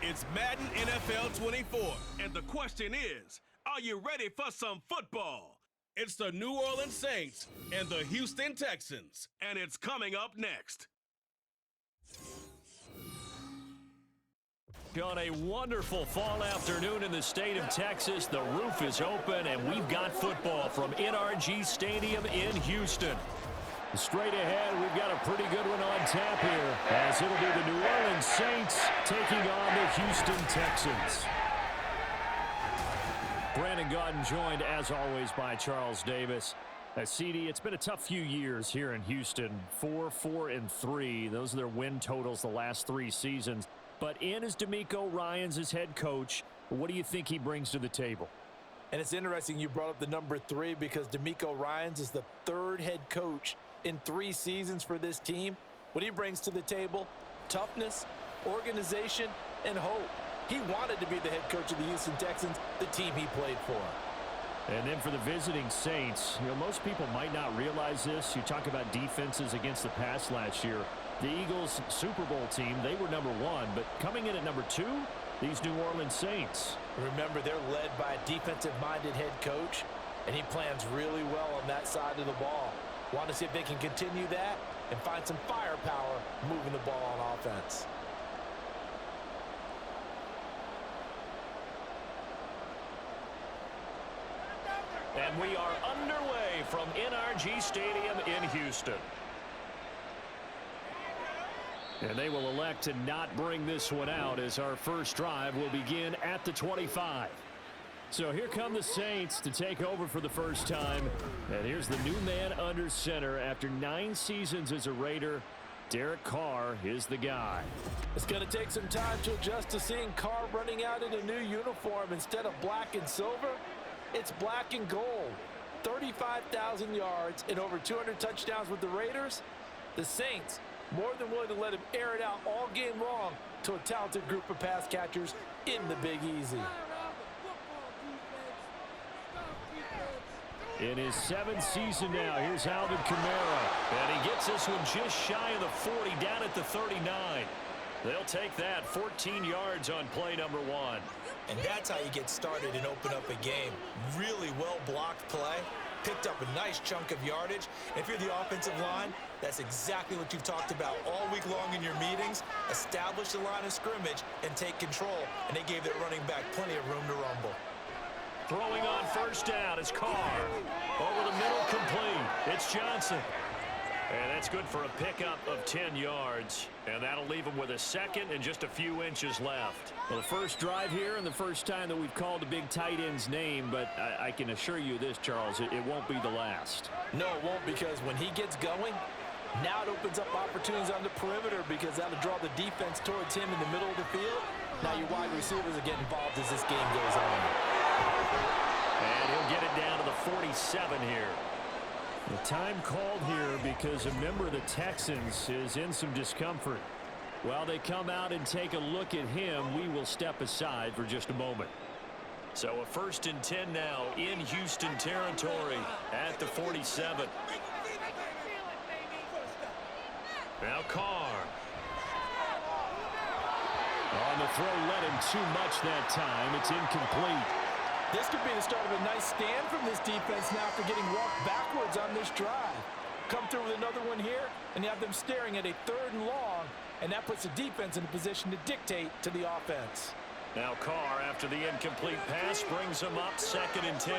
It's Madden NFL 24, and the question is, are you ready for some football? It's the New Orleans Saints and the Houston Texans, and it's coming up next. On a wonderful fall afternoon in the state of Texas, the roof is open, and we've got football from NRG Stadium in Houston. Straight ahead, we've got a pretty good one on tap here, as it'll be the New Orleans Saints taking on the Houston Texans. Brandon Gaudin joined, as always, by Charles Davis. CD, it's been a tough few years here in Houston. 4-4-3. Those are their win totals the last 3 seasons. But in is DeMeco Ryans as head coach. What do you think he brings to the table? And it's interesting you brought up the number 3 because DeMeco Ryans is the 3rd head coach in 3 seasons for this team. What he brings to the table: toughness, organization, and hope. He wanted to be the head coach of the Houston Texans, the team he played for. And then for the visiting Saints, most people might not realize this. You talk about defenses against the pass last year. The Eagles Super Bowl team, they were number 1, but coming in at number 2, these New Orleans Saints. Remember, they're led by a defensive-minded head coach, and he plans really well on that side of the ball. Want to see if they can continue that and find some firepower moving the ball on offense. And we are underway from NRG Stadium in Houston. And they will elect to not bring this one out, as our first drive will begin at the 25. So here come the Saints to take over for the first time. And here's the new man under center after 9 seasons as a Raider. Derek Carr is the guy. It's going to take some time to adjust to seeing Carr running out in a new uniform. Instead of black and silver, it's black and gold. 35,000 yards and over 200 touchdowns with the Raiders. The Saints more than willing to let him air it out all game long to a talented group of pass catchers in the Big Easy. In his 7th season now, here's Alvin Kamara. And he gets this one just shy of the 40, down at the 39. They'll take that, 14 yards on play number 1. And that's how you get started and open up a game. Really well-blocked play. Picked up a nice chunk of yardage. And if you're the offensive line, that's exactly what you've talked about all week long in your meetings. Establish the line of scrimmage and take control. And they gave their running back plenty of room to rumble. Throwing on first down is Carr. Over the middle, complete. It's Johnson. And that's good for a pickup of 10 yards. And that'll leave him with a second and just a few inches left. Well, the first drive here and the first time that we've called a big tight end's name, but I can assure you this, Charles, it won't be the last. No, it won't, because when he gets going, now it opens up opportunities on the perimeter, because that'll draw the defense towards him in the middle of the field. Now your wide receivers will get involved as this game goes on. And he'll get it down to the 47 here. The time called here because a member of the Texans is in some discomfort. While they come out and take a look at him, we will step aside for just a moment. So a 1st and 10 now in Houston territory at the 47. Now Carr. On the throw, led him too much that time. It's incomplete. This could be the start of a nice stand from this defense now after getting walked backwards on this drive. Come through with another one here, and you have them staring at a 3rd and long, and that puts the defense in a position to dictate to the offense. Now Carr, after the incomplete pass, brings him up 2nd and 10.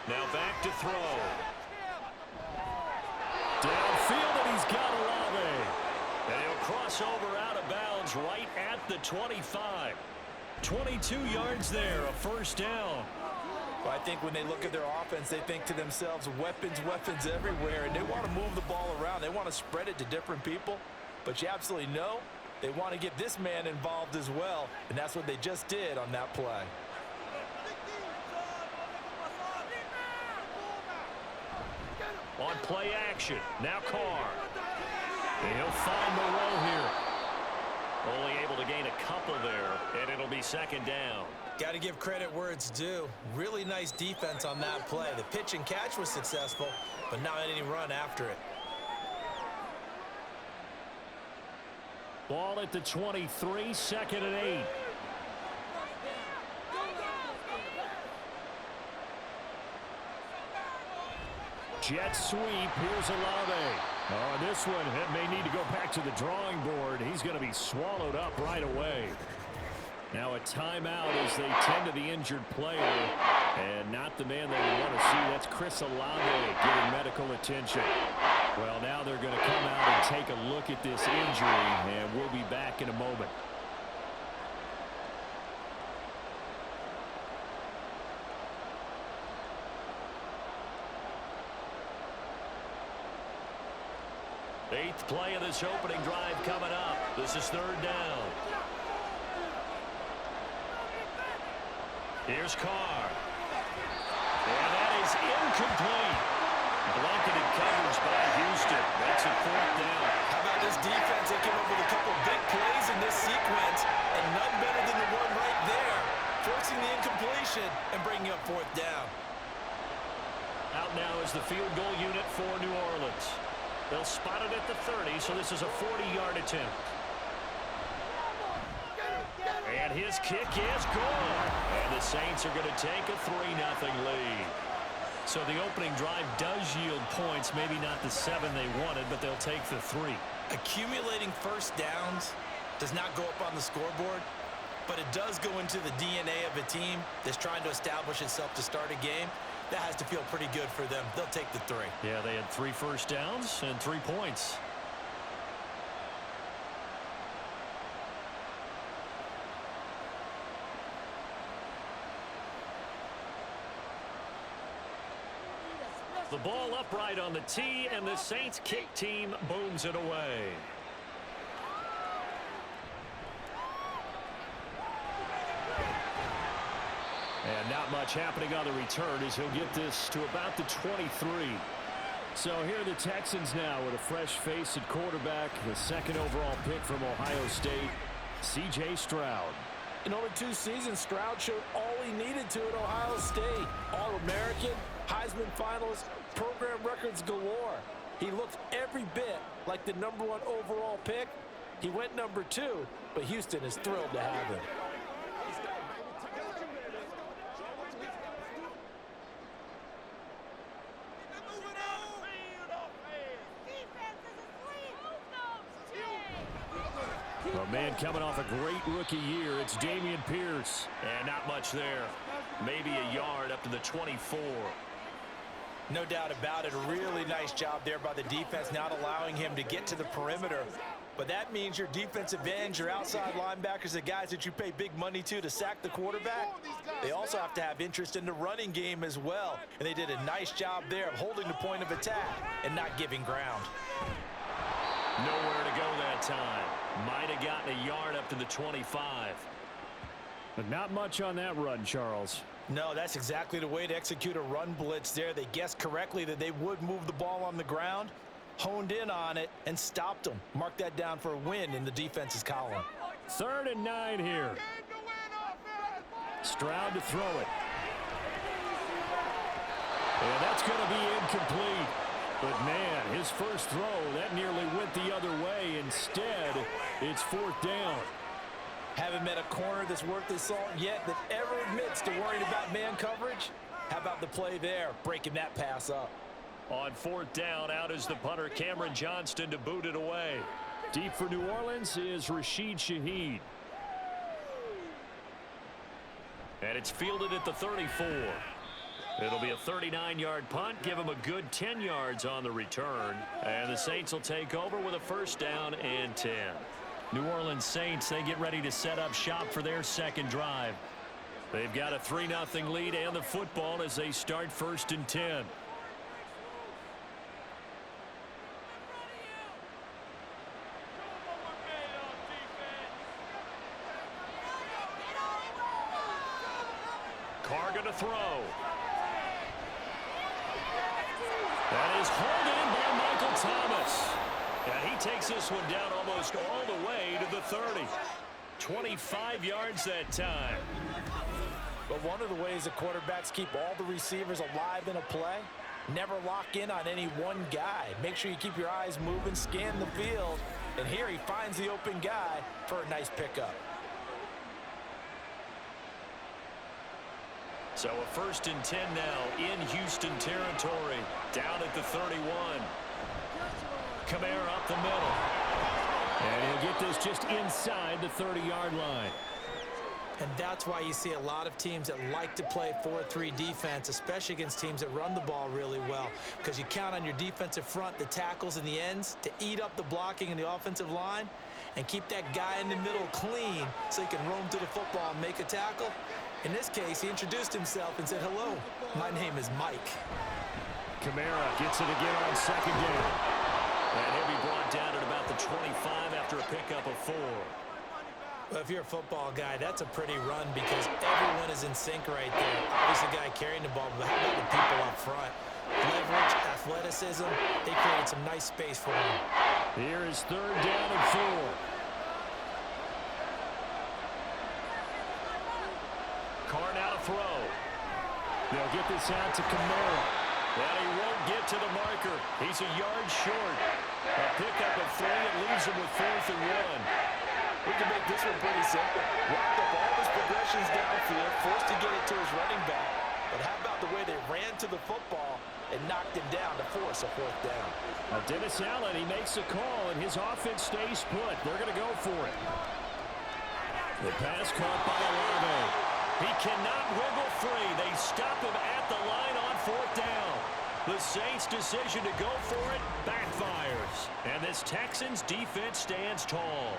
Now back to throw. Downfield, and he's got Olave. And he'll cross over out of bounds right at the 25. 22 yards there, a first down. Well, I think when they look at their offense, they think to themselves, weapons, weapons everywhere, and they want to move the ball around. They want to spread it to different people, but you absolutely know they want to get this man involved as well, and that's what they just did on that play. On play action, now Carr. And he'll find the row here. Only able to gain a couple there, and it'll be 2nd down. Got to give credit where it's due. Really nice defense on that play. The pitch and catch was successful, but not any run after it. Ball at the 23, 2nd and 8. Jet sweep. Here's Olave. Oh, this one may need to go back to the drawing board. He's going to be swallowed up right away. Now a timeout as they tend to the injured player. And not the man that we want to see. That's Chris Olave getting medical attention. Well, now they're going to come out and take a look at this injury. And we'll be back in a moment. Eighth play of this opening drive coming up. This is 3rd down. Here's Carr. And that is incomplete. Blanketed coverage by Houston. Makes it 4th down. How about this defense? They came up with a couple big plays in this sequence, and none better than the one right there, forcing the incompletion and bringing up 4th down. Out now is the field goal unit for New Orleans. They'll spot it at the 30, so this is a 40-yard attempt. And his kick is good. And the Saints are going to take a 3-0 lead. So the opening drive does yield points, maybe not the 7 they wanted, but they'll take the 3. Accumulating first downs does not go up on the scoreboard, but it does go into the DNA of a team that's trying to establish itself to start a game. That has to feel pretty good for them. They'll take the 3. Yeah, they had 3 first downs and 3 points. The ball upright on the tee, and the Saints kick team booms it away. And not much happening on the return as he'll get this to about the 23. So here are the Texans now with a fresh face at quarterback, the 2nd overall pick from Ohio State, C.J. Stroud. In over 2 seasons, Stroud showed all he needed to at Ohio State. All-American, Heisman finalist, program records galore. He looked every bit like the #1 overall pick. He went #2, but Houston is thrilled to have him. Well, man, coming off a great rookie year, it's Dameon Pierce. And not much there. Maybe a yard up to the 24. No doubt about it. A really nice job there by the defense, not allowing him to get to the perimeter. But that means your defensive ends, your outside linebackers, the guys that you pay big money to sack the quarterback, they also have to have interest in the running game as well. And they did a nice job there of holding the point of attack and not giving ground. Nowhere to go that time. Might have gotten a yard up to the 25. But not much on that run, Charles. No, that's exactly the way to execute a run blitz there. They guessed correctly that they would move the ball on the ground, honed in on it, and stopped them. Mark that down for a win in the defense's column. 3rd and 9 here. Stroud to throw it. And that's going to be incomplete. But, man, his first throw, that nearly went the other way. Instead, it's 4th down. Haven't met a corner that's worth his salt yet that ever admits to worrying about man coverage. How about the play there, breaking that pass up? On 4th down, out is the punter, Cameron Johnston, to boot it away. Deep for New Orleans is Rashid Shaheed. And it's fielded at the 34. It'll be a 39-yard punt, give him a good 10 yards on the return. And the Saints will take over with a 1st down and 10. New Orleans Saints, they get ready to set up shop for their 2nd drive. They've got a 3-0 lead and the football as they start 1st and 10. Carr going to throw. That is hauled in by Michael Thomas. And he takes this one down almost all the way to the 30. 25 yards that time. But one of the ways the quarterbacks keep all the receivers alive in a play Never lock in on any one guy. Make sure you keep your eyes moving, scan the field, and here he finds the open guy for a nice pickup. So a 1st and 10 now in Houston territory, down at the 31. Kamara up the middle. And he'll get this just inside the 30-yard line. And that's why you see a lot of teams that like to play 4-3 defense, especially against teams that run the ball really well, because you count on your defensive front, the tackles and the ends, to eat up the blocking in the offensive line and keep that guy in the middle clean so he can roam to the football and make a tackle. In this case, he introduced himself and said, "Hello, my name is Mike." Kamara gets it again on 2nd down. And he'll be brought down at about the 25 after a pickup of 4. Well, if you're a football guy, that's a pretty run because everyone is in sync right there. Obviously, the guy carrying the ball, but how about the people up front? Leverage, athleticism, they created some nice space for him. Here is 3rd down and 4. Carr now to throw. They'll get this out to Kamara. And he won't get to the marker. He's a yard short. A pickup of 3 and leaves him with 4th and 1. We can make this one pretty simple. Rocked up all his progressions downfield, forced to get it to his running back. But how about the way they ran to the football and knocked him down to force a 4th down? Now Dennis Allen, he makes a call, and his offense stays put. They're going to go for it. The pass caught by Olave. He cannot wiggle free. They stop him at the line on 4th down. The Saints' decision to go for it backfires. And this Texans defense stands tall.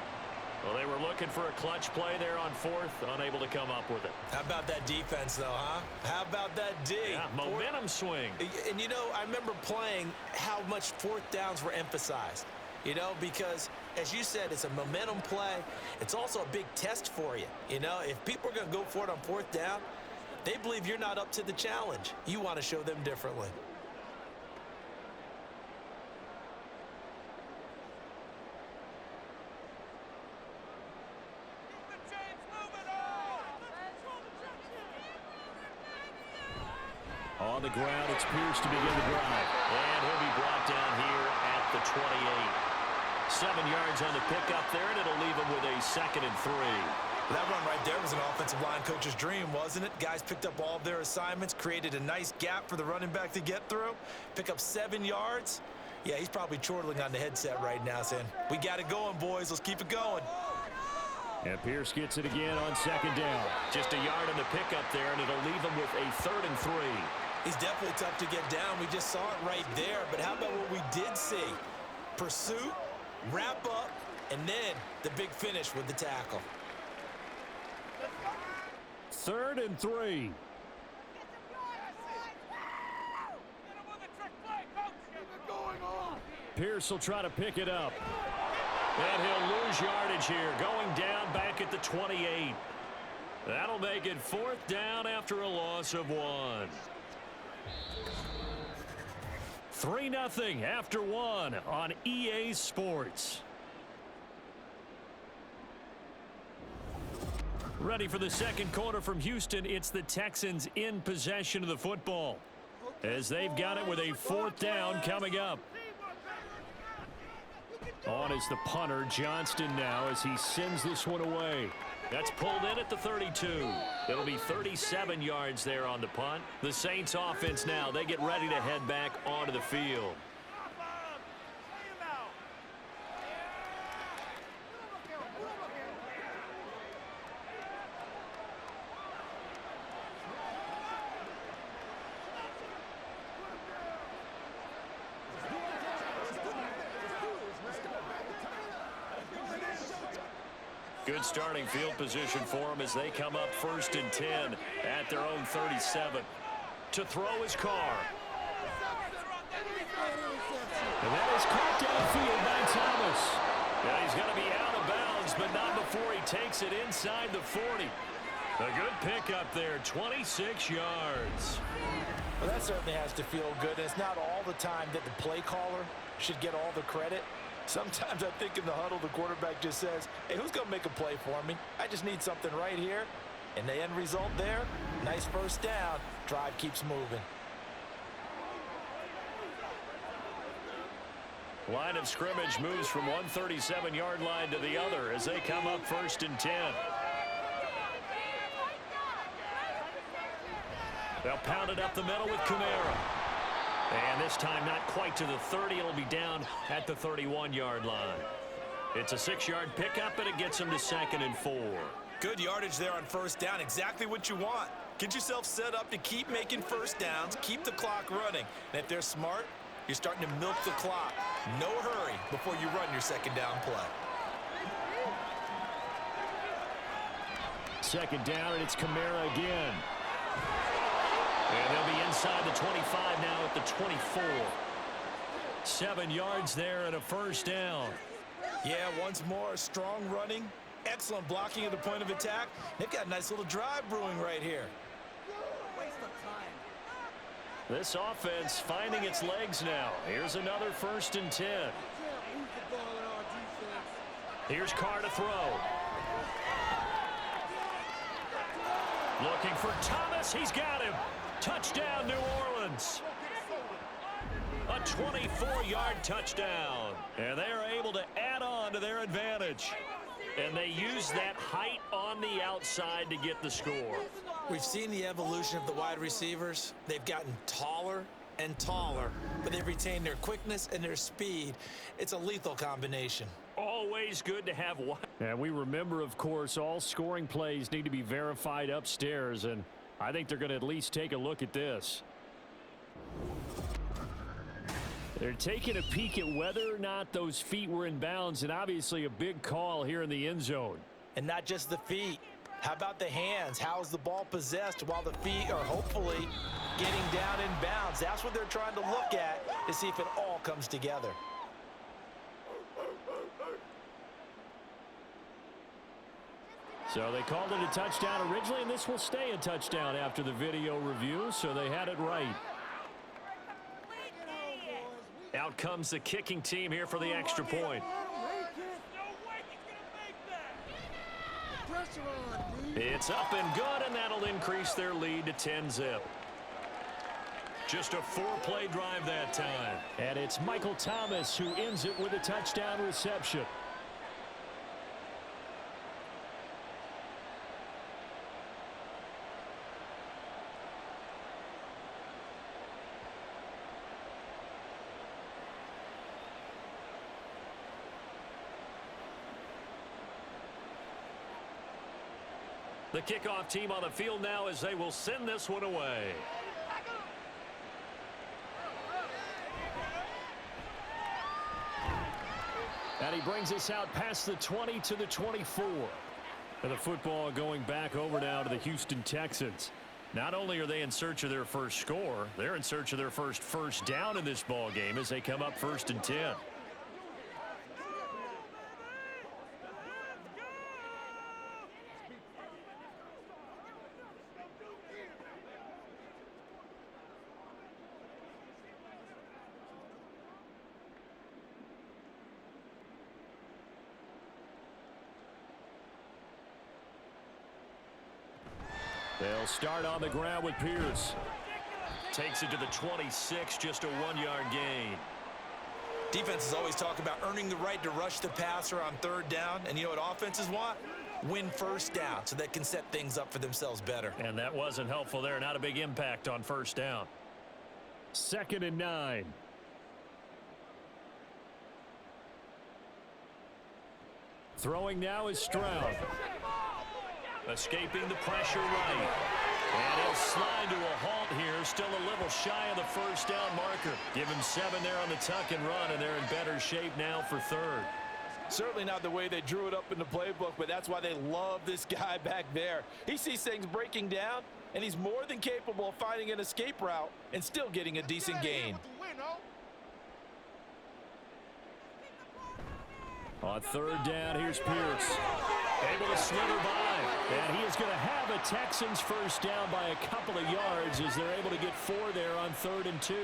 Well, they were looking for a clutch play there on 4th, unable to come up with it. How about that defense, though, huh? How about that D? Yeah, momentum swing. And, you know, I remember playing how much 4th downs were emphasized. You know, because, as you said, it's a momentum play. It's also a big test for you. You know, if people are going to go for it on 4th down, they believe you're not up to the challenge. You want to show them differently. On the ground, it's Pierce to begin the drive. And he'll be brought down here at the 28. 7 yards on the pickup there, and it'll leave him with a 2nd and 3. That run right there was an offensive line coach's dream, wasn't it? Guys picked up all of their assignments, created a nice gap for the running back to get through, pick up 7 yards. Yeah, he's probably chortling on the headset right now saying, "We got it going, boys. Let's keep it going." And Pierce gets it again on 2nd down. Just a yard on the pickup there, and it'll leave him with a 3rd and 3. He's definitely tough to get down. We just saw it right there. But how about what we did see? Pursuit, wrap up, and then the big finish with the tackle. 3rd and 3. Pierce will try to pick it up. And he'll lose yardage here, going down back at the 28. That'll make it 4th down after a loss of 1. 3-0 after 1 on EA Sports. Ready for the second quarter from Houston. It's the Texans in possession of the football, as they've got it with a 4th down coming up. On is the punter, Johnston, now as he sends this one away. That's pulled in at the 32. It'll be 37 yards there on the punt. The Saints offense now, they get ready to head back onto the field. Good starting field position for them as they come up 1st and 10 at their own 37. To throw his Carr. And that is caught downfield by Thomas. Yeah, he's going to be out of bounds, but not before he takes it inside the 40. A good pickup there, 26 yards. Well, that certainly has to feel good. And it's not all the time that the play caller should get all the credit. Sometimes I think in the huddle, the quarterback just says, "Hey, who's going to make a play for me? I just need something right here." And the end result there, nice 1st down. Drive keeps moving. Line of scrimmage moves from one 37-yard line to the other as they come up 1st and 10. They'll pound it up the middle with Kamara. And this time not quite to the 30. It'll be down at the 31-yard line. It's a 6-yard pickup, and it gets them to 2nd and 4. Good yardage there on 1st down. Exactly what you want. Get yourself set up to keep making 1st downs, keep the clock running. And if they're smart, you're starting to milk the clock. No hurry before you run your 2nd down play. 2nd down, and it's Kamara again. And they'll be inside the 25 now at the 24. 7 yards there and a 1st down. Yeah, once more, strong running, excellent blocking at the point of attack. They've got a nice little drive brewing right here. This offense finding its legs now. Here's another 1st and 10. Here's Carr to throw. Looking for Thomas. He's got him. Touchdown, New Orleans. A 24-yard touchdown. And they are able to add on to their advantage. And they use that height on the outside to get the score. We've seen the evolution of the wide receivers. They've gotten taller and taller, but they've retained their quickness and their speed. It's a lethal combination. Always good to have one. And we remember, of course, all scoring plays need to be verified upstairs, and I think they're going to at least take a look at this. They're taking a peek at whether or not those feet were in bounds, and obviously a big call here in the end zone. And not just the feet. How about the hands? How's the ball possessed while the feet are hopefully getting down in bounds? That's what they're trying to look at to see if it all comes together. So they called it a touchdown originally, and this will stay a touchdown after the video review, so they had it right. Out comes the kicking team here for the extra point. It's up and good, and that'll increase their lead to 10-zip. Just a 4-play drive that time. And it's Michael Thomas who ends it with a touchdown reception. The kickoff team on the field now as they will send this one away. And he brings us out past the 20 to the 24. And the football going back over now to the Houston Texans. Not only are they in search of their first score, they're in search of their first down in this ball game as they come up 1st and 10. They'll start on the ground with Pierce. Takes it to the 26, just a 1-yard gain. Defenses always talk about earning the right to rush the passer on 3rd down. And you know what offenses want? Win 1st down so they can set things up for themselves better. And that wasn't helpful there. Not a big impact on 1st down. 2nd and 9. Throwing now is Stroud. Escaping the pressure right. And he'll slide to a halt here. Still a little shy of the 1st down marker. Give him 7 there on the tuck and run, and they're in better shape now for 3rd. Certainly not the way they drew it up in the playbook, but that's why they love this guy back there. He sees things breaking down, and he's more than capable of finding an escape route and still getting a decent gain. On 3rd down, here's Pierce. Able to slither by. And he is going to have a Texans 1st down by a couple of yards as they're able to get 4 there on 3rd and 2.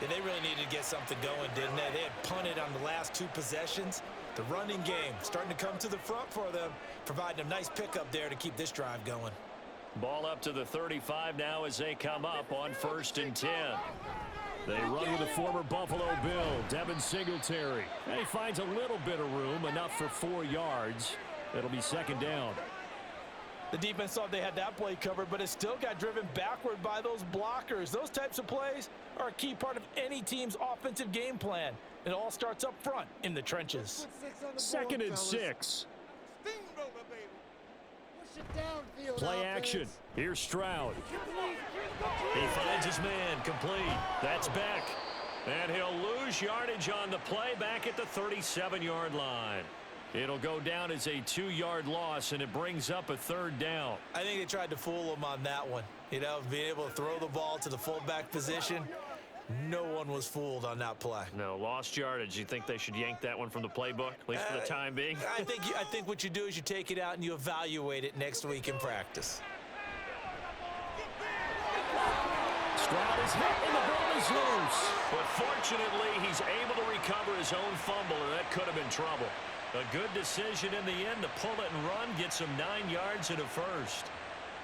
Yeah, they really needed to get something going, didn't they? They had punted on the last 2 possessions. The running game starting to come to the front for them, providing a nice pickup there to keep this drive going. Ball up to the 35 now as they come up on 1st and 10. They run with the former Buffalo Bill, Devin Singletary. And he finds a little bit of room, enough for 4 yards. It'll be second down. The defense thought they had that play covered, but it still got driven backward by those blockers. Those types of plays are a key part of any team's offensive game plan. It all starts up front in the trenches. Second and 6. Play action. Here's Stroud. He finds his man, complete. That's Beck. And he'll lose yardage on the play back at the 37-yard line. It'll go down as a 2-yard loss, and it brings up a third down. I think they tried to fool him on that one. You know, being able to throw the ball to the fullback position. No one was fooled on that play. No, lost yardage. You think they should yank that one from the playbook, at least for the time being? I think what you do is you take it out and you evaluate it next week in practice. Stroud is hit and the ball is loose. But fortunately, he's able to recover his own fumble, and that could have been trouble. A good decision in the end to pull it and run, gets him 9 yards and a first.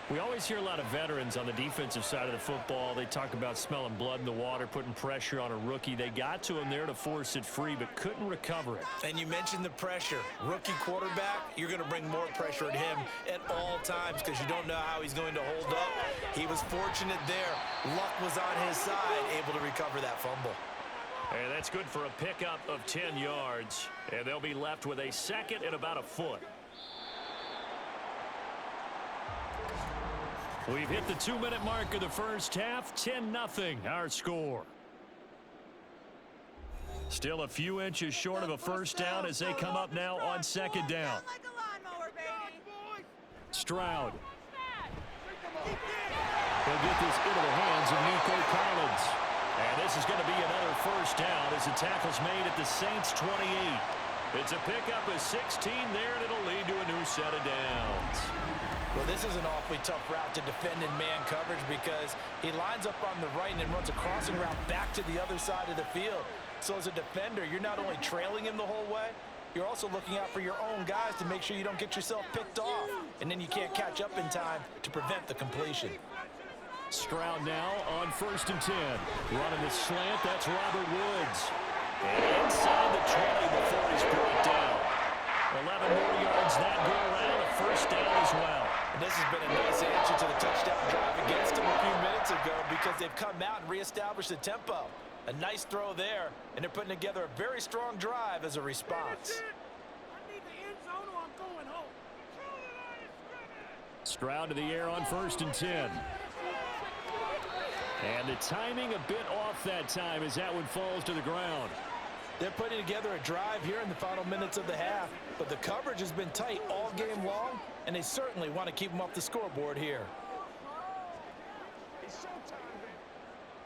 We always hear a lot of veterans on the defensive side of the football. They talk about smelling blood in the water, putting pressure on a rookie. They got to him there to force it free, but couldn't recover it. And you mentioned the pressure. Rookie quarterback, you're going to bring more pressure at him at all times because you don't know how he's going to hold up. He was fortunate there. Luck was on his side, able to recover that fumble. And that's good for a pickup of 10 yards. And they'll be left with a second and about a foot. We've hit the 2-minute mark of the first half. 10-0 our score. Still a few inches short of a first down as they come up now on second down. Stroud. He'll get this into the hands of Nico Collins. And this is going to be another first down as the tackle's made at the Saints' 28. It's a pickup of 16 there, and it'll lead to a new set of downs. Well, this is an awfully tough route to defend in man coverage because he lines up on the right and then runs a crossing route back to the other side of the field. So as a defender, you're not only trailing him the whole way, you're also looking out for your own guys to make sure you don't get yourself picked off. And then you can't catch up in time to prevent the completion. Stroud now on 1st and 10. Running the slant, that's Robert Woods. And inside the 20 before he's brought down. 11 more yards that go around, a first down as well. And this has been a nice answer to the touchdown drive against him a few minutes ago because they've come out and reestablished the tempo. A nice throw there, and they're putting together a very strong drive as a response. Stroud to the air on 1st and 10. And the timing a bit off that time as that one falls to the ground. They're putting together a drive here in the final minutes of the half, but the coverage has been tight all game long, and they certainly want to keep them off the scoreboard here.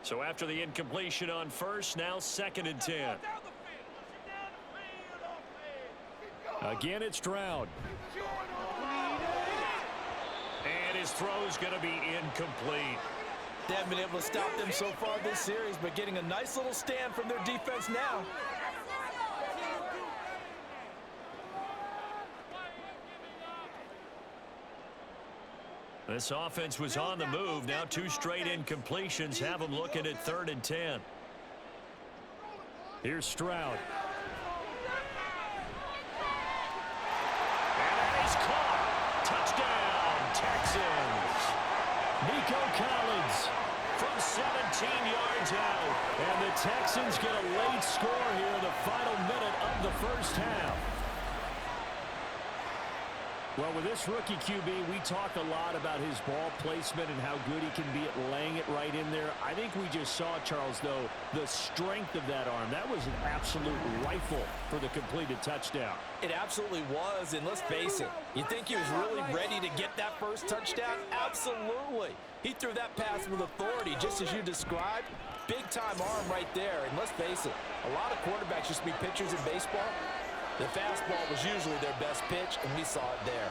So after the incompletion on 1st, now 2nd and 10. Again, it's Stroud. And his throw's going to be incomplete. They haven't been able to stop them so far this series, but getting a nice little stand from their defense now. This offense was on the move. Now 2 straight incompletions have them looking at 3rd and 10. Here's Stroud. And that is caught. Touchdown, Texans. Nico Collins from 17 yards out. And the Texans get a late score here in the final minute of the first half. Well, with this rookie QB, we talk a lot about his ball placement and how good he can be at laying it right in there. I think we just saw, Charles, though, the strength of that arm. That was an absolute rifle for the completed touchdown. It absolutely was, and let's face it, you think he was really ready to get that first touchdown? Absolutely. He threw that pass with authority, just as you described. Big-time arm right there, and let's face it, a lot of quarterbacks used to be pitchers in baseball. The fastball was usually their best pitch, and we saw it there.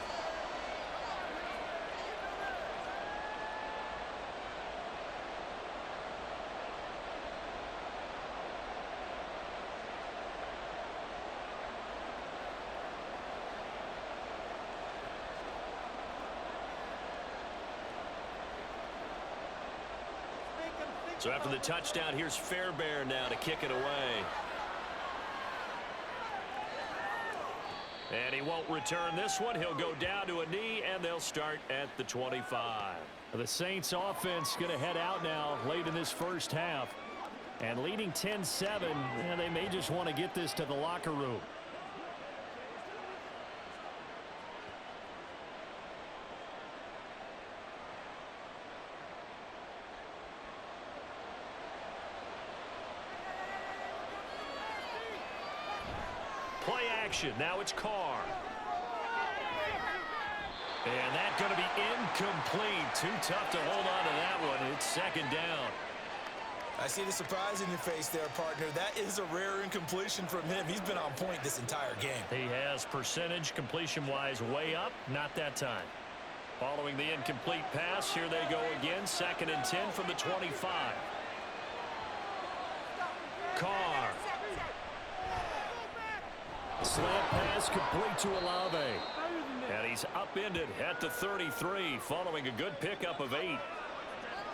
So after the touchdown, here's Fairbairn now to kick it away. And he won't return this one. He'll go down to a knee, and they'll start at the 25. The Saints offense going to head out now late in this first half. And leading 10-7, and they may just want to get this to the locker room. Play action. Now it's Carr. And that's going to be incomplete. Too tough to hold on to that one. It's second down. I see the surprise in your face there, partner. That is a rare incompletion from him. He's been on point this entire game. He has percentage completion-wise way up. Not that time. Following the incomplete pass, here they go again. 2nd and 10 from the 25. Carr. Slant pass complete to Olave. And he's upended at the 33 following a good pickup of 8.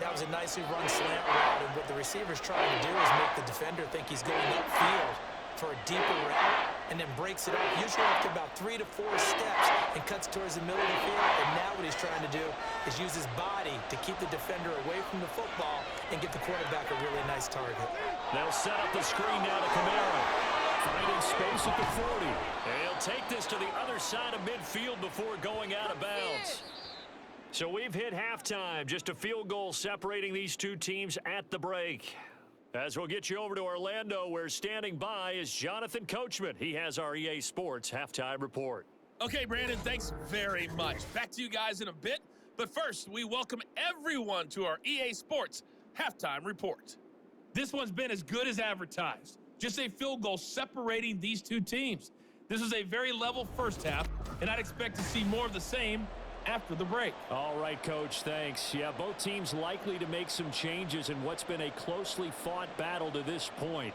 That was a nicely run slant route, and what the receiver's trying to do is make the defender think he's going upfield for a deeper route, and then breaks it off, usually after about 3 to 4 steps, and cuts towards the middle of the field. And now what he's trying to do is use his body to keep the defender away from the football and get the quarterback a really nice target. They'll set up the screen now to Kamara. Finding space at the 40. And he'll take this to the other side of midfield before going out of bounds. So we've hit halftime. Just a field goal separating these two teams at the break. As we'll get you over to Orlando, where standing by is Jonathan Coachman. He has our EA Sports halftime report. Okay, Brandon, thanks very much. Back to you guys in a bit. But first, we welcome everyone to our EA Sports halftime report. This one's been as good as advertised. Just a field goal separating these two teams. This is a very level first half, and I'd expect to see more of the same after the break. All right, Coach, thanks. Yeah, both teams likely to make some changes in what's been a closely fought battle to this point.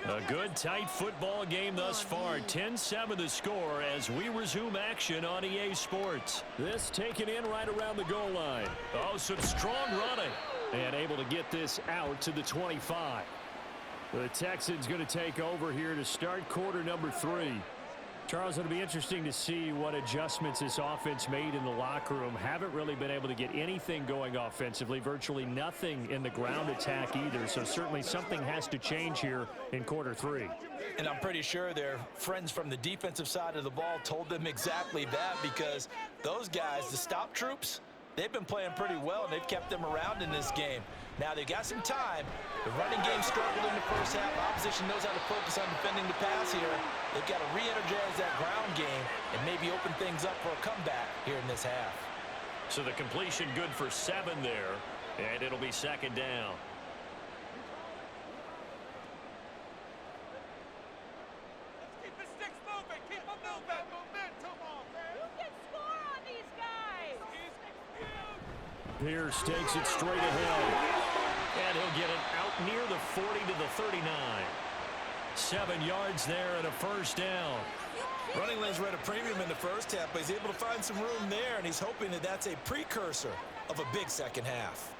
A good, tight football game thus far. 10-7 the score as we resume action on EA Sports. This taken in right around the goal line. Oh, some strong running. And able to get this out to the 25. The Texans going to take over here to start quarter number 3. Charles, it'll be interesting to see what adjustments this offense made in the locker room. Haven't really been able to get anything going offensively. Virtually nothing in the ground attack either. So certainly something has to change here in quarter 3. And I'm pretty sure their friends from the defensive side of the ball told them exactly that, because those guys, the stop troops, they've been playing pretty well, and they've kept them around in this game. Now, they've got some time. The running game struggled in the first half. Opposition knows how to focus on defending the pass here. They've got to re-energize that ground game and maybe open things up for a comeback here in this half. So the completion good for 7 there, and it'll be second down. Let's keep the sticks moving. Keep them moving. Momentum on, man. You can score on these guys. Pierce takes it straight ahead. And he'll get it out near the 40 to the 39. 7 yards there and a first down. Running lanes were at a premium in the first half, but he's able to find some room there, and he's hoping that that's a precursor of a big second half.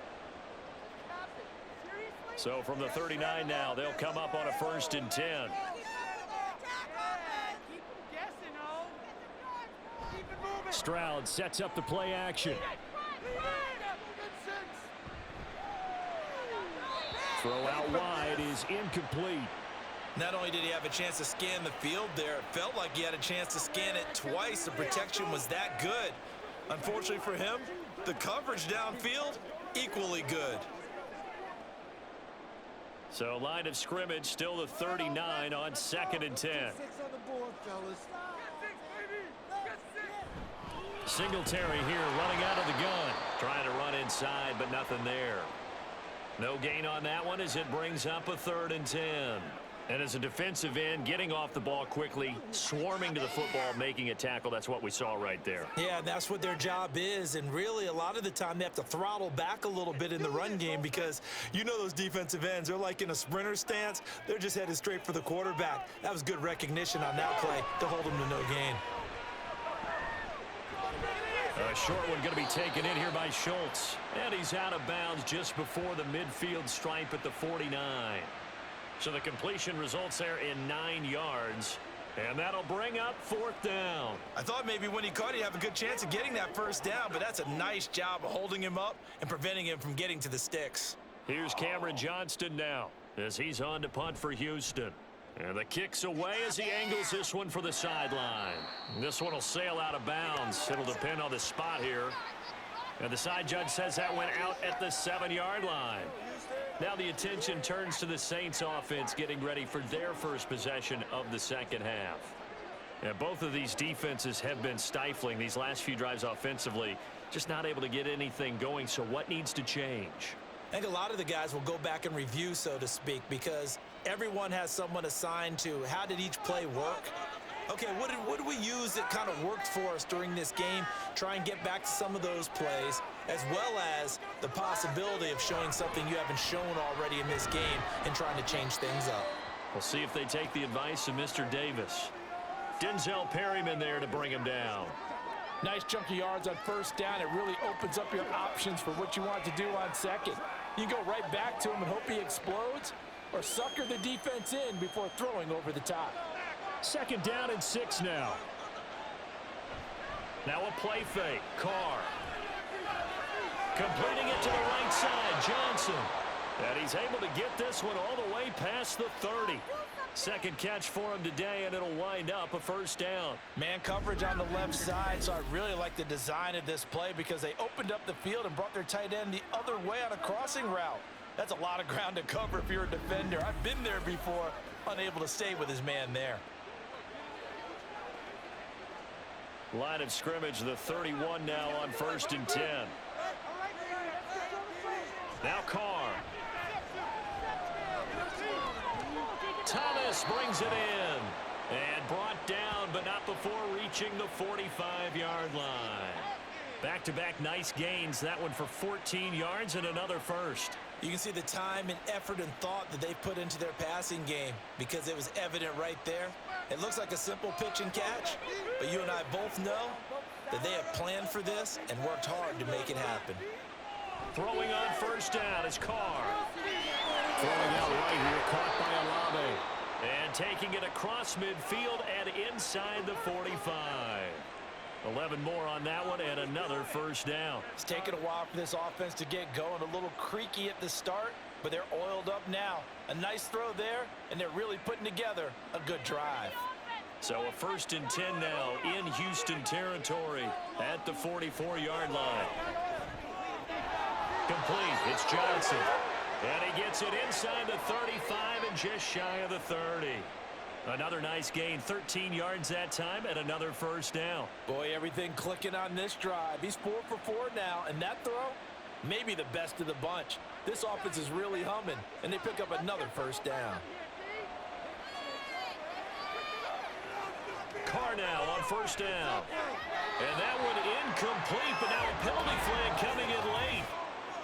So from the 39 now, they'll come up on a 1st and 10. Stroud sets up the play action. Throw out wide is incomplete. Not only did he have a chance to scan the field there, it felt like he had a chance to scan it twice. The protection was that good. Unfortunately for him, the coverage downfield, equally good. So line of scrimmage still the 39 on 2nd and 10. Singletary here running out of the gun. Trying to run inside, but nothing there. No gain on that one as it brings up a 3rd and 10. And as a defensive end, getting off the ball quickly, swarming to the football, making a tackle, that's what we saw right there. Yeah, that's what their job is, and really a lot of the time they have to throttle back a little bit in the run game because you know those defensive ends, they're like in a sprinter stance. They're just headed straight for the quarterback. That was good recognition on that play to hold them to no gain. A short one going to be taken in here by Schultz. And he's out of bounds just before the midfield stripe at the 49. So the completion results there in 9 yards. And that'll bring up 4th down. I thought maybe when he caught it, he'd have a good chance of getting that 1st down, but that's a nice job of holding him up and preventing him from getting to the sticks. Here's Cameron Johnston now as he's on to punt for Houston. And the kick's away as he angles this one for the sideline. This one will sail out of bounds. It'll depend on the spot here. And the side judge says that went out at the 7-yard line. Now the attention turns to the Saints offense getting ready for their first possession of the second half. And both of these defenses have been stifling these last few drives offensively. Just not able to get anything going. So what needs to change? I think a lot of the guys will go back and review, so to speak, because everyone has someone assigned to how did each play work. Okay, what did we use that kind of worked for us during this game? Try and get back to some of those plays, as well as the possibility of showing something you haven't shown already in this game and trying to change things up. We'll see if they take the advice of Mr. Davis. Denzel Perryman there to bring him down. Nice chunk of yards on 1st down. It really opens up your options for what you want to do on 2nd. You go right back to him and hope he explodes, or sucker the defense in before throwing over the top. 2nd down and 6 now. Now a play fake. Carr. Completing it to the right side. Johnson. And he's able to get this one all the way past the 30. 2nd catch for him today, and it'll wind up a 1st down. Man coverage on the left side, so I really like the design of this play because they opened up the field and brought their tight end the other way on a crossing route. That's a lot of ground to cover if you're a defender. I've been there before, unable to stay with his man there. Line of scrimmage, the 31 now on 1st and 10. Now Carr. Thomas brings it in and brought down, but not before reaching the 45-yard line. Back-to-back nice gains. That one for 14 yards and another 1st. You can see the time and effort and thought that they put into their passing game because it was evident right there. It looks like a simple pitch and catch, but you and I both know that they have planned for this and worked hard to make it happen. Throwing on 1st down is Carr. Throwing out right here, caught by Olave. And taking it across midfield and inside the 45. 11 more on that one and another 1st down. It's taken a while for this offense to get going. A little creaky at the start, but they're oiled up now. A nice throw there, and they're really putting together a good drive. So a 1st and 10 now in Houston territory at the 44-yard line. Complete. It's Johnson. And he gets it inside the 35 and just shy of the 30. Another nice gain, 13 yards that time, and another 1st down. Boy, everything clicking on this drive. He's 4 for 4 now, and that throw, maybe the best of the bunch. This offense is really humming, and they pick up another 1st down. Carr now on 1st down. And that one incomplete, but now a penalty flag coming in late.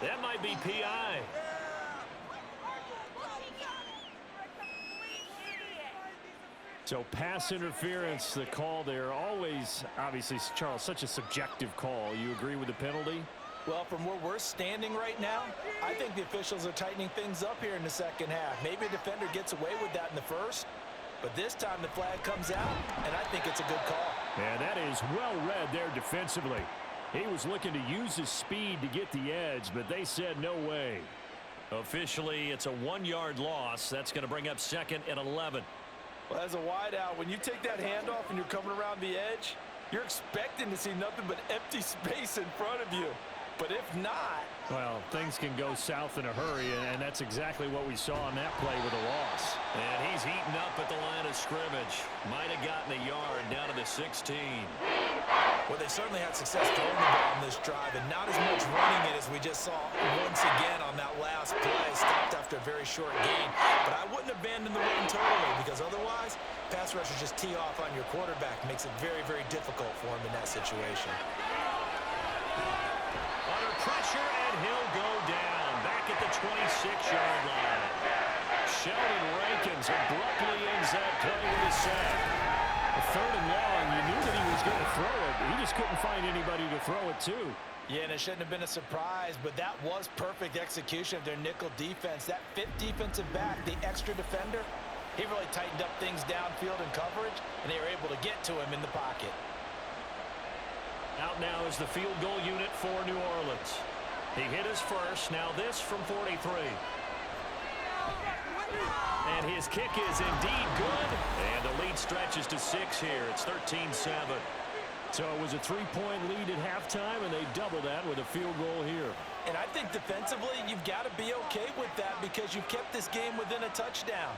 That might be PI. So pass interference, the call there. Always, obviously, Charles, such a subjective call. You agree with the penalty? Well, from where we're standing right now, I think the officials are tightening things up here in the second half. Maybe a defender gets away with that in the first, but this time the flag comes out, and I think it's a good call. And that is well read there defensively. He was looking to use his speed to get the edge, but they said no way. Officially, it's a 1-yard loss. That's going to bring up 2nd and 11. Well, as a wideout, when you take that handoff and you're coming around the edge, you're expecting to see nothing but empty space in front of you. But if not... Well, things can go south in a hurry, and that's exactly what we saw on that play with a loss. And he's He's eaten up at the line of scrimmage. Might have gotten a yard down to the 16. Well, they certainly had success throwing the ball on this drive, and not as much running it as we just saw once again on that last play. Stopped after a very short gain. But I wouldn't abandon the run totally, because otherwise, pass rushers just tee off on your quarterback. Makes it very, very difficult for him in that situation. Under pressure, and he'll go down. Back at the 26-yard line. Sheldon Rankins abruptly ends that play with a sack. A 3rd and long, you knew that he was going to throw it. He just couldn't find anybody to throw it to. Yeah, and it shouldn't have been a surprise, but that was perfect execution of their nickel defense. That 5th defensive back, the extra defender, he really tightened up things downfield in coverage, and they were able to get to him in the pocket. Out now is the field goal unit for New Orleans. He hit his first, now this from 43. And his kick is indeed good. And the lead stretches to 6 here. It's 13-7. So it was a 3-point lead at halftime, and they doubled that with a field goal here. And I think defensively, you've got to be okay with that because you've kept this game within a touchdown.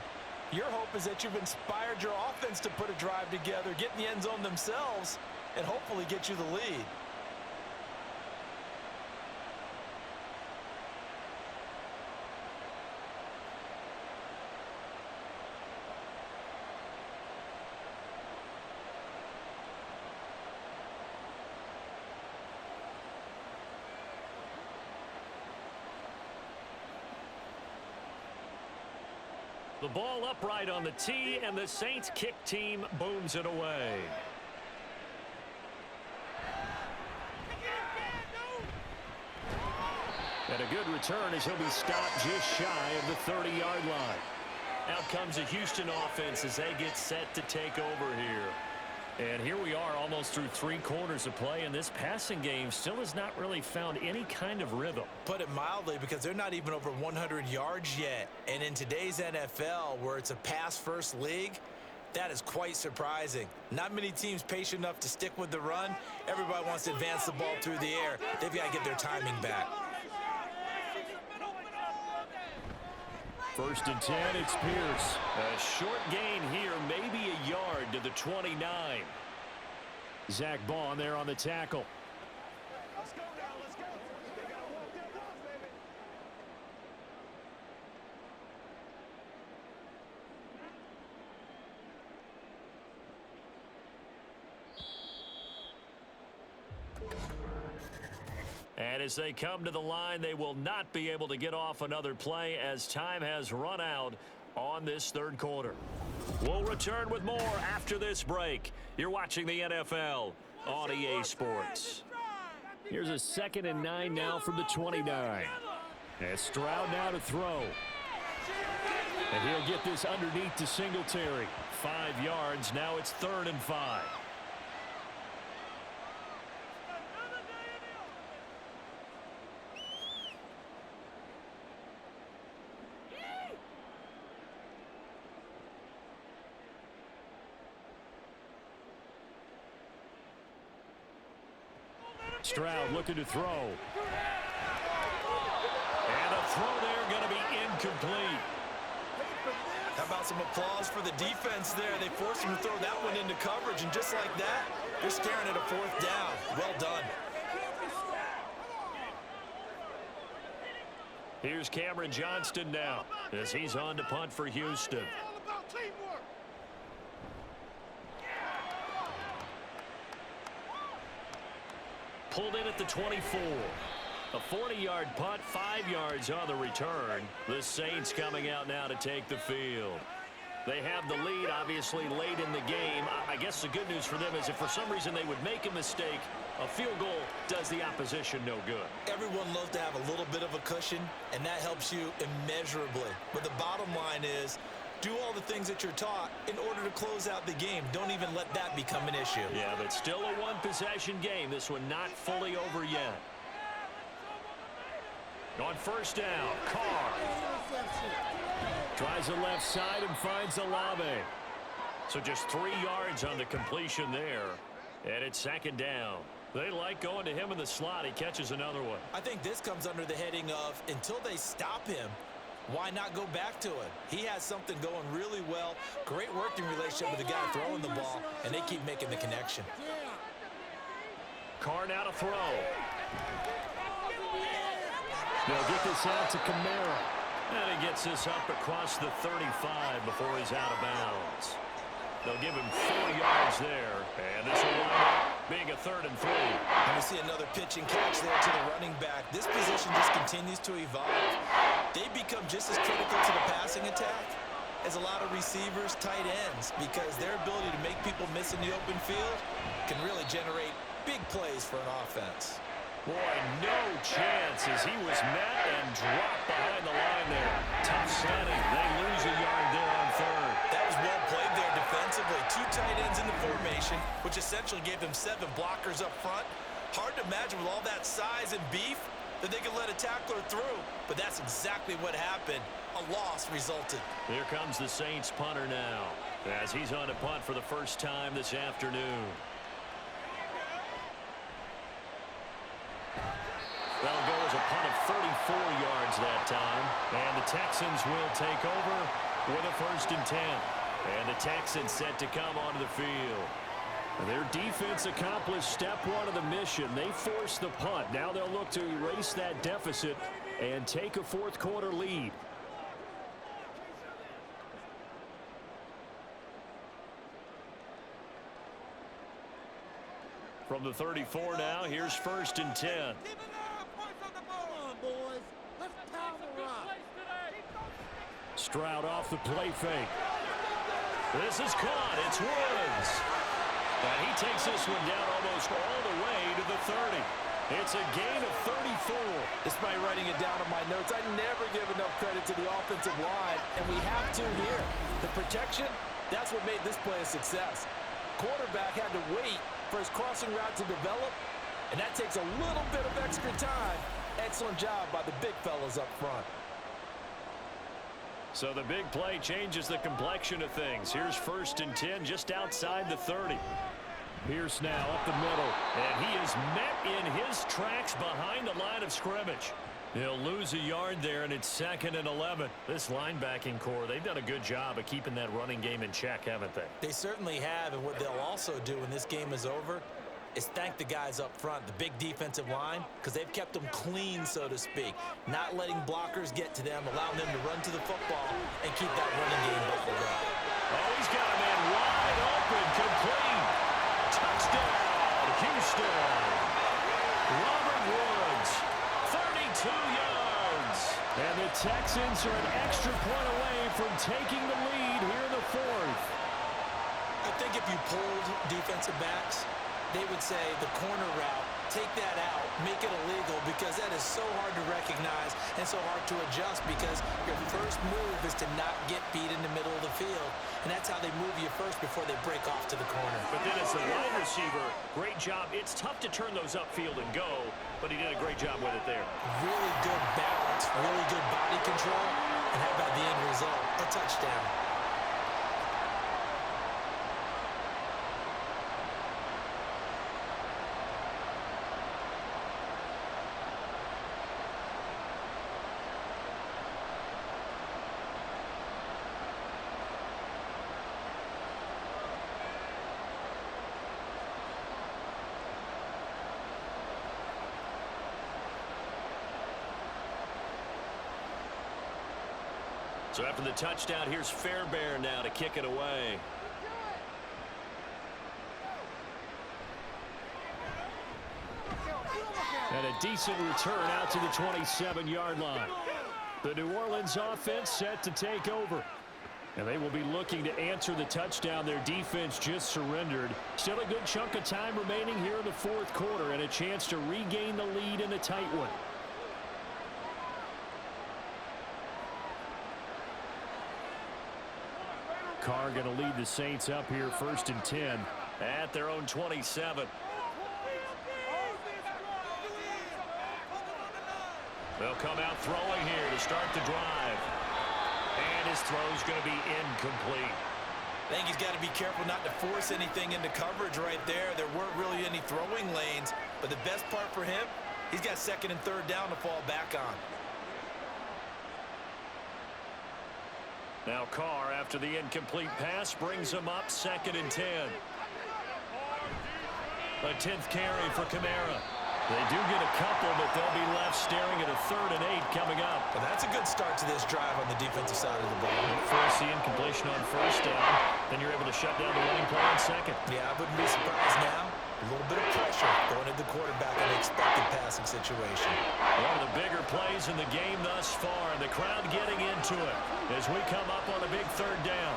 Your hope is that you've inspired your offense to put a drive together, get in the end zone themselves, and hopefully get you the lead. The ball upright on the tee, and the Saints kick team booms it away. And a good return as he'll be stopped just shy of the 30-yard line. Out comes the Houston offense as they get set to take over here. And here we are almost through 3 quarters of play, and this passing game still has not really found any kind of rhythm. Put it mildly, because they're not even over 100 yards yet. And in today's NFL, where it's a pass-first league, that is quite surprising. Not many teams patient enough to stick with the run. Everybody wants to advance the ball through the air. They've got to get their timing back. 1st and 10, it's Pierce. A short gain here, maybe a yard to the 29. Zach Bond there on the tackle. Let's go now, let's go. They gotta walk their dogs, baby. And as they come to the line, they will not be able to get off another play as time has run out on this 3rd quarter. We'll return with more after this break. You're watching the NFL on EA Sports. Here's a 2nd and 9 now from the 29. And Stroud now to throw. And he'll get this underneath to Singletary. 5 yards. Now it's 3rd and 5. Stroud looking to throw. And a throw there going to be incomplete. How about some applause for the defense there? They forced him to throw that one into coverage, and just like that, they're staring at a 4th down. Well done. Here's Cameron Johnston now as he's on to punt for Houston. All about teamwork. Pulled in at the 24. A 40-yard punt, 5 yards on the return. The Saints coming out now to take the field. They have the lead, obviously, late in the game. I guess the good news for them is if for some reason they would make a mistake, a field goal does the opposition no good. Everyone loves to have a little bit of a cushion, and that helps you immeasurably. But the bottom line is, do all the things that you're taught in order to close out the game. Don't even let that become an issue. Yeah, but still a one-possession game. This one not fully over yet. On 1st down, Carr tries the left side and finds Olave. So just 3 yards on the completion there. And it's 2nd down. They like going to him in the slot. He catches another one. I think this comes under the heading of, until they stop him, Why not go back to it? He has something going really well. Great working relationship with the guy throwing the ball, and they keep making the connection. Carr now to throw. They'll get this out to Kamara. And he gets this up across the 35 before he's out of bounds. They'll give him 4 yards there. And this will wind up being a 3rd and 3. And we see another pitch and catch there to the running back. This position just continues to evolve. They become just as critical to the passing attack as a lot of receivers, tight ends, because their ability to make people miss in the open field can really generate big plays for an offense. Boy, no chance as he was met and dropped behind the line there. Tough setting. They lose a yard there on 3rd. That was well played there defensively. 2 tight ends in the formation, which essentially gave them 7 blockers up front. Hard to imagine with all that size and beef that they could let a tackler through, but that's exactly what happened. A loss resulted. Here comes the Saints punter now as he's on to punt for the first time this afternoon. That'll go as a punt of 34 yards that time. And the Texans will take over with a 1st and 10. And the Texans set to come onto the field. Their defense accomplished step 1 of the mission. They forced the punt. Now they'll look to erase that deficit and take a 4th quarter lead. From the 34 now, here's 1st and 10. Stroud off the play fake. This is caught. It's Woods. And he takes this one down almost all the way to the 30. It's a gain of 34. Despite writing it down on my notes, I never give enough credit to the offensive line, and we have to here. The protection, that's what made this play a success. Quarterback had to wait for his crossing route to develop, and that takes a little bit of extra time. Excellent job by the big fellas up front. So the big play changes the complexion of things. Here's 1st and 10 just outside the 30. Pierce now up the middle, and he is met in his tracks behind the line of scrimmage. He'll lose a yard there, and it's 2nd and 11. This linebacking core, they've done a good job of keeping that running game in check, haven't they? They certainly have, and what they'll also do when this game is over is thank the guys up front, the big defensive line, because they've kept them clean, so to speak, not letting blockers get to them, allowing them to run to the football and keep that running game bottled up. Oh, he's got a man wide open, complete. Touchdown, Houston. Robert Woods, 32 yards. And the Texans are an extra point away from taking the lead here in the 4th. I think if you pulled defensive backs, they would say the corner route, take that out, make it illegal, because that is so hard to recognize and so hard to adjust, because your first move is to not get beat in the middle of the field, and that's how they move you first before they break off to the corner. But then as a wide receiver, great job. It's tough to turn those upfield and go, but he did a great job with it there. Really good balance, really good body control, and how about the end result? A touchdown. So after the touchdown, here's Fairbairn now to kick it away. And a decent return out to the 27-yard line. The New Orleans offense set to take over. And they will be looking to answer the touchdown their defense just surrendered. Still a good chunk of time remaining here in the 4th quarter and a chance to regain the lead in a tight one. Carr going to lead the Saints up here 1st and 10 at their own 27. They'll come out throwing here to start the drive. And his throw's going to be incomplete. I think he's got to be careful not to force anything into coverage right there. There weren't really any throwing lanes, but the best part for him, he's got 2nd and 3rd down to fall back on. Now Carr, after the incomplete pass, brings him up 2nd and 10. A 10th carry for Kamara. They do get a couple, but they'll be left staring at a 3rd and 8 coming up. And that's a good start to this drive on the defensive side of the ball. Force the incompletion on 1st down. Then you're able to shut down the running play on 2nd. Yeah, I wouldn't be surprised now. A little bit of pressure going at the quarterback in an expected passing situation. One of the bigger plays in the game thus far. The crowd getting into it as we come up on a big 3rd down.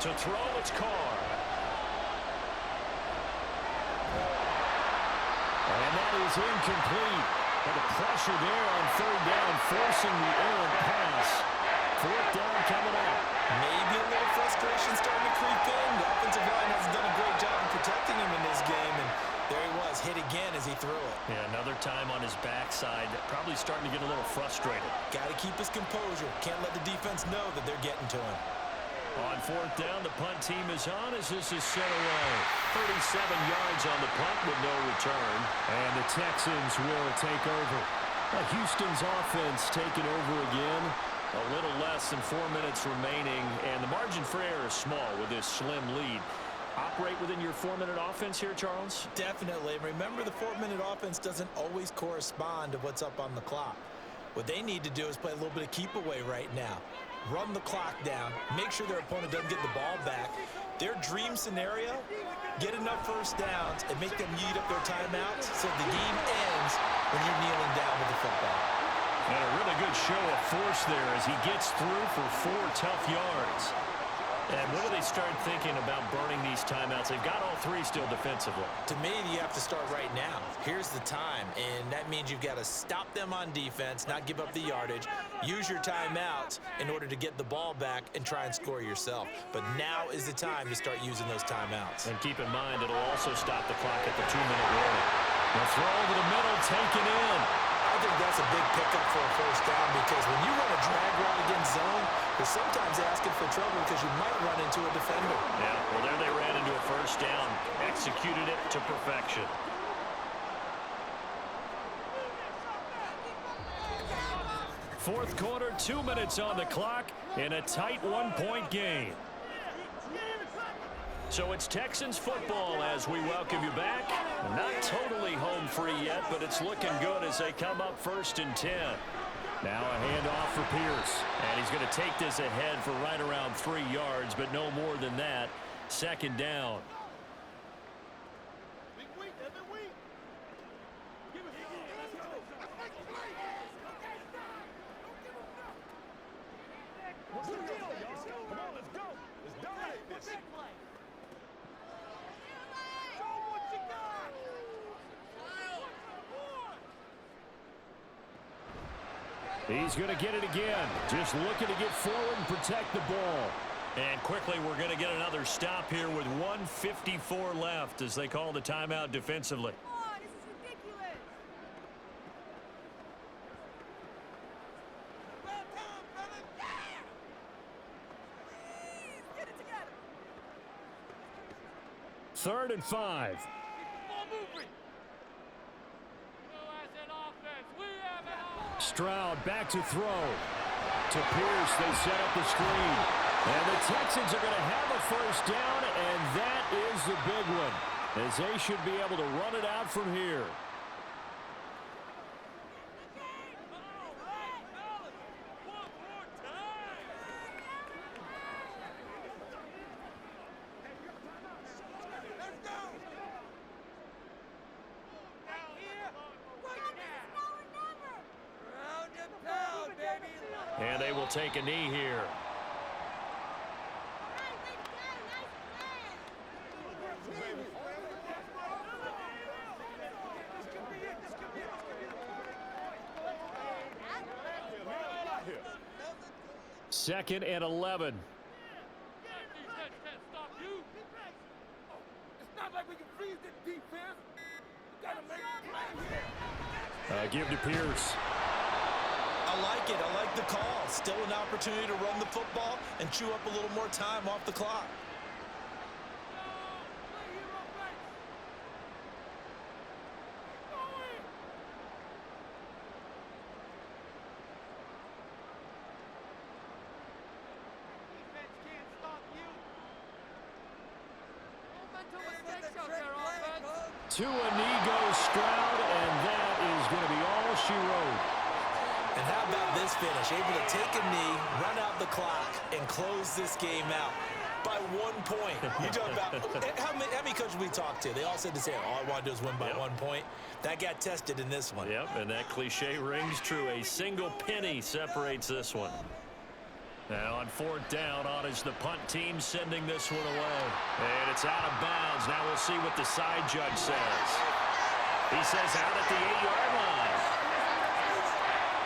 To throw, it's Carr. And that is incomplete. And the pressure there on 3rd down, forcing the errant pass. 4th down coming up. Maybe a little frustration starting to creep in. The offensive line hasn't done a great job of protecting him in this game, and there he was, hit again as he threw it. Yeah, another time on his backside, probably starting to get a little frustrated. Got to keep his composure. Can't let the defense know that they're getting to him. On 4th down, the punt team is on as this is sent away. 37 yards on the punt with no return. And the Texans will take over. Houston's offense taking over again. A little less than 4 minutes remaining, and the margin for error is small with this slim lead. Operate within your 4-minute offense here, Charles? Definitely. Remember, the 4-minute offense doesn't always correspond to what's up on the clock. What they need to do is play a little bit of keep away right now. Run the clock down. Make sure their opponent doesn't get the ball back. Their dream scenario, get enough 1st downs and make them eat up their timeouts so the game ends when you're kneeling down with the football. And a really good show of force there as he gets through for 4 tough yards. And when do they start thinking about burning these timeouts? They've got all 3 still defensively. To me, you have to start right now. Here's the time, and that means you've got to stop them on defense, not give up the yardage, use your timeouts in order to get the ball back and try and score yourself. But now is the time to start using those timeouts. And keep in mind, it'll also stop the clock at the 2-minute warning. The throw over the middle, taken in. I think that's a big pickup for a 1st down because when you run a drag route against zone, you're sometimes asking for trouble because you might run into a defender. Yeah, well, there they ran into a 1st down. Executed it to perfection. Fourth quarter, 2 minutes on the clock in a tight 1-point game. So it's Texans football as we welcome you back. Not totally home free yet, but it's looking good as they come up 1st and 10. Now a handoff for Pierce. And he's going to take this ahead for right around 3 yards, but no more than that. 2nd down. He's going to get it again. Just looking to get forward and protect the ball. And quickly, we're going to get another stop here with 1:54 left as they call the timeout defensively. Oh, this is ridiculous. Please, get it together. 3rd and 5. Stroud back to throw. To Pierce, they set up the screen. And the Texans are going to have a 1st down, and that is the big one, as they should be able to run it out from here. And they will take a knee here. Second and 11. Give to Pierce. I like it. I like the call. Still an opportunity to run the football and chew up a little more time off the clock. To Inigo Stroud, and that is going to be all she wrote. And how about this finish? Able to take a knee, run out the clock, and close this game out by 1 point. You talk about how many coaches we talked to? They all said the same. All I want to do is win by 1 point. That got tested in this one. Yep, and that cliche rings true. A single penny separates this one. Now on 4th down, on is the punt team sending this one away. And it's out of bounds. Now we'll see what the side judge says. He says out at the 8-yard line.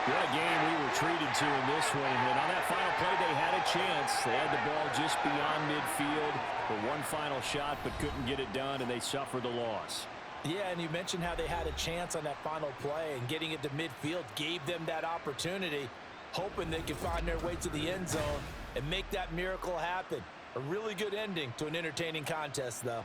What a game we were treated to in this one. And on that final play, they had a chance. They had the ball just beyond midfield for one final shot, but couldn't get it done, and they suffered the loss. Yeah, and you mentioned how they had a chance on that final play, and getting it to midfield gave them that opportunity, hoping they could find their way to the end zone and make that miracle happen. A really good ending to an entertaining contest, though.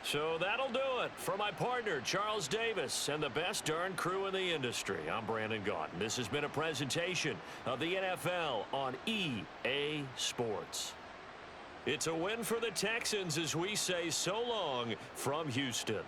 So that'll do it. For my partner, Charles Davis, and the best darn crew in the industry, I'm Brandon Gaudin. This has been a presentation of the NFL on EA Sports. It's a win for the Texans as we say so long from Houston.